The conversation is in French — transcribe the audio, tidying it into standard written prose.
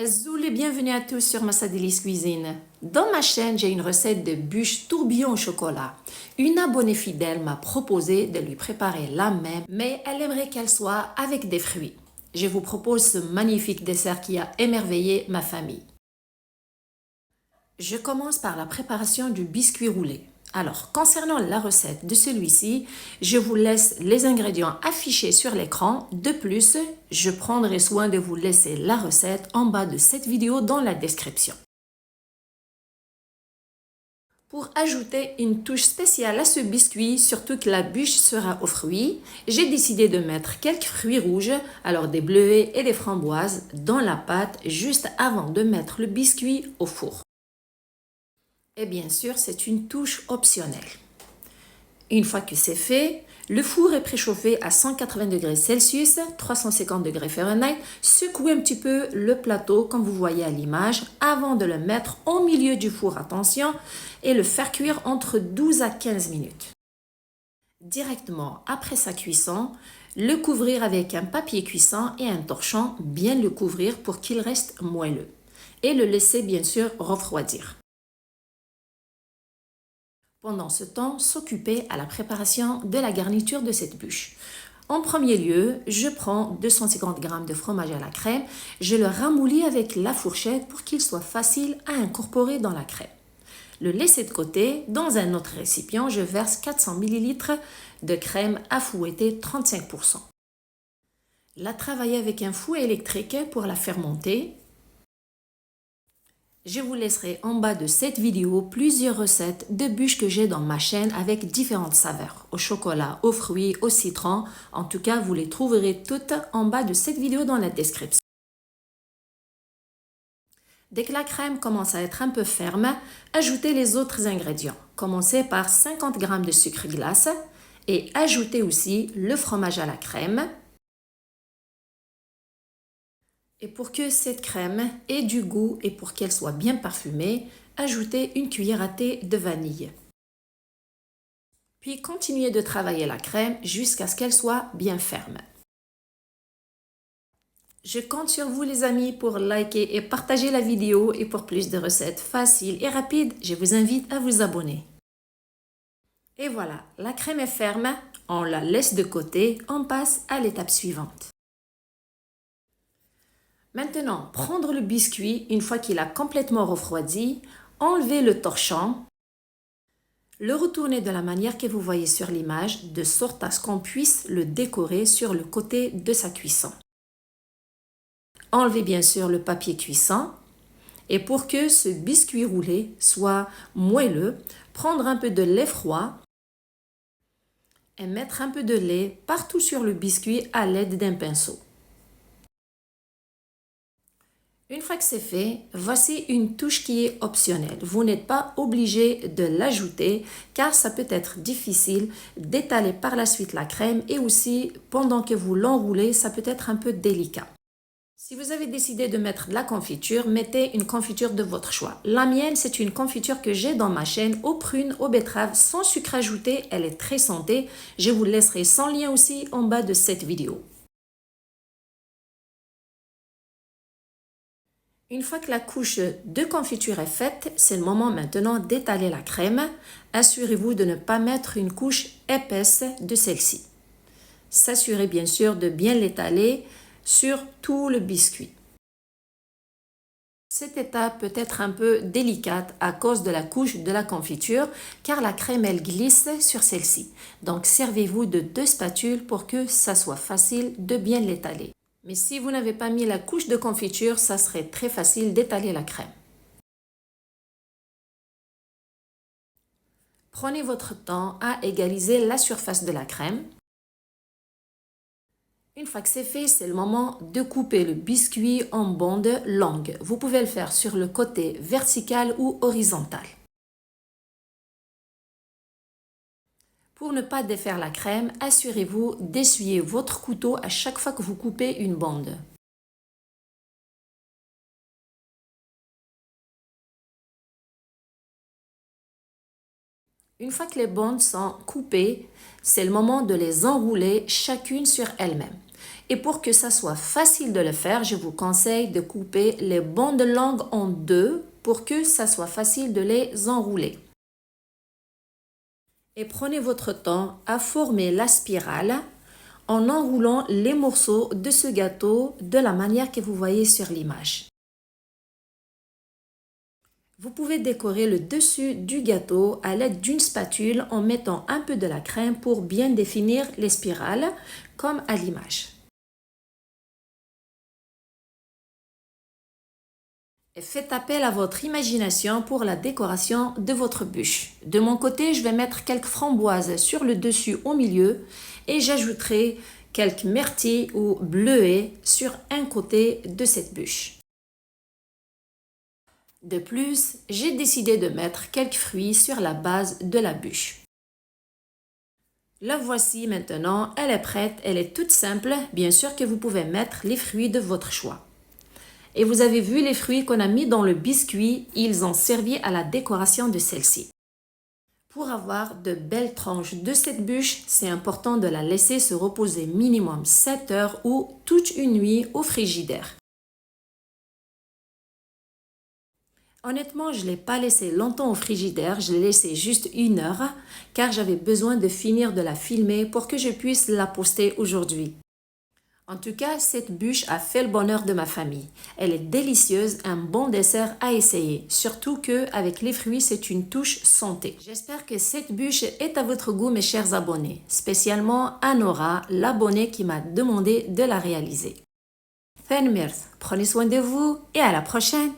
Zoul et bienvenue à tous sur Massa Delis Cuisine. Dans ma chaîne, j'ai une recette de bûche tourbillon au chocolat. Une abonnée fidèle m'a proposé de lui préparer la même, mais elle aimerait qu'elle soit avec des fruits. Je vous propose ce magnifique dessert qui a émerveillé ma famille. Je commence par la préparation du biscuit roulé. Alors, concernant la recette de celui-ci, je vous laisse les ingrédients affichés sur l'écran. De plus, je prendrai soin de vous laisser la recette en bas de cette vidéo dans la description. Pour ajouter une touche spéciale à ce biscuit, surtout que la bûche sera aux fruits, j'ai décidé de mettre quelques fruits rouges, alors des bleuets et des framboises, dans la pâte juste avant de mettre le biscuit au four. Et bien sûr, c'est une touche optionnelle. Une fois que c'est fait, le four est préchauffé à 180 degrés Celsius, 350 degrés Fahrenheit. Secouez un petit peu le plateau comme vous voyez à l'image avant de le mettre au milieu du four, attention, et le faire cuire entre 12 à 15 minutes. Directement après sa cuisson, le couvrir avec un papier cuisson et un torchon, bien le couvrir pour qu'il reste moelleux. Et le laisser bien sûr refroidir. Pendant ce temps, s'occuper à la préparation de la garniture de cette bûche. En premier lieu, je prends 250 g de fromage à la crème. Je le ramollis avec la fourchette pour qu'il soit facile à incorporer dans la crème. Le laisser de côté. Dans un autre récipient, je verse 400 ml de crème à fouetter 35%. La travailler avec un fouet électrique pour la faire monter. Je vous laisserai en bas de cette vidéo plusieurs recettes de bûches que j'ai dans ma chaîne avec différentes saveurs, au chocolat, aux fruits, au citron. En tout cas, vous les trouverez toutes en bas de cette vidéo dans la description. Dès que la crème commence à être un peu ferme, ajoutez les autres ingrédients. Commencez par 50 g de sucre glace et ajoutez aussi le fromage à la crème. Et pour que cette crème ait du goût et pour qu'elle soit bien parfumée, ajoutez une cuillère à thé de vanille. Puis continuez de travailler la crème jusqu'à ce qu'elle soit bien ferme. Je compte sur vous les amis pour liker et partager la vidéo et pour plus de recettes faciles et rapides, je vous invite à vous abonner. Et voilà, la crème est ferme, on la laisse de côté, on passe à l'étape suivante. Maintenant, prendre le biscuit, une fois qu'il a complètement refroidi, enlever le torchon, le retourner de la manière que vous voyez sur l'image, de sorte à ce qu'on puisse le décorer sur le côté de sa cuisson. Enlevez bien sûr le papier cuisson et pour que ce biscuit roulé soit moelleux, prendre un peu de lait froid et mettre un peu de lait partout sur le biscuit à l'aide d'un pinceau. Une fois que c'est fait, voici une touche qui est optionnelle. Vous n'êtes pas obligé de l'ajouter car ça peut être difficile d'étaler par la suite la crème et aussi pendant que vous l'enroulez, ça peut être un peu délicat. Si vous avez décidé de mettre de la confiture, mettez une confiture de votre choix. La mienne, c'est une confiture que j'ai dans ma chaîne aux prunes, aux betteraves, sans sucre ajouté. Elle est très santé. Je vous laisserai son lien aussi en bas de cette vidéo. Une fois que la couche de confiture est faite, c'est le moment maintenant d'étaler la crème. Assurez-vous de ne pas mettre une couche épaisse de celle-ci. S'assurez bien sûr de bien l'étaler sur tout le biscuit. Cette étape peut être un peu délicate à cause de la couche de la confiture car la crème elle glisse sur celle-ci. Donc servez-vous de 2 spatules pour que ça soit facile de bien l'étaler. Mais si vous n'avez pas mis la couche de confiture, ça serait très facile d'étaler la crème. Prenez votre temps à égaliser la surface de la crème. Une fois que c'est fait, c'est le moment de couper le biscuit en bandes longues. Vous pouvez le faire sur le côté vertical ou horizontal. Pour ne pas défaire la crème, assurez-vous d'essuyer votre couteau à chaque fois que vous coupez une bande. Une fois que les bandes sont coupées, c'est le moment de les enrouler chacune sur elle-même. Et pour que ça soit facile de le faire, je vous conseille de couper les bandes de langue en deux pour que ça soit facile de les enrouler. Et prenez votre temps à former la spirale en enroulant les morceaux de ce gâteau de la manière que vous voyez sur l'image. Vous pouvez décorer le dessus du gâteau à l'aide d'une spatule en mettant un peu de la crème pour bien définir les spirales, comme à l'image. Faites appel à votre imagination pour la décoration de votre bûche. De mon côté, je vais mettre quelques framboises sur le dessus au milieu et j'ajouterai quelques myrtilles ou bleuets sur un côté de cette bûche. De plus, j'ai décidé de mettre quelques fruits sur la base de la bûche. La voici maintenant, elle est prête, elle est toute simple. Bien sûr que vous pouvez mettre les fruits de votre choix. Et vous avez vu les fruits qu'on a mis dans le biscuit, ils ont servi à la décoration de celle-ci. Pour avoir de belles tranches de cette bûche, c'est important de la laisser se reposer minimum 7 heures ou toute une nuit au frigidaire. Honnêtement, je ne l'ai pas laissé longtemps au frigidaire, je l'ai laissé juste 1 heure car j'avais besoin de finir de la filmer pour que je puisse la poster aujourd'hui. En tout cas, cette bûche a fait le bonheur de ma famille. Elle est délicieuse, un bon dessert à essayer. Surtout qu'avec les fruits, c'est une touche santé. J'espère que cette bûche est à votre goût, mes chers abonnés. Spécialement à Nora, l'abonnée qui m'a demandé de la réaliser. Prenez soin de vous et à la prochaine!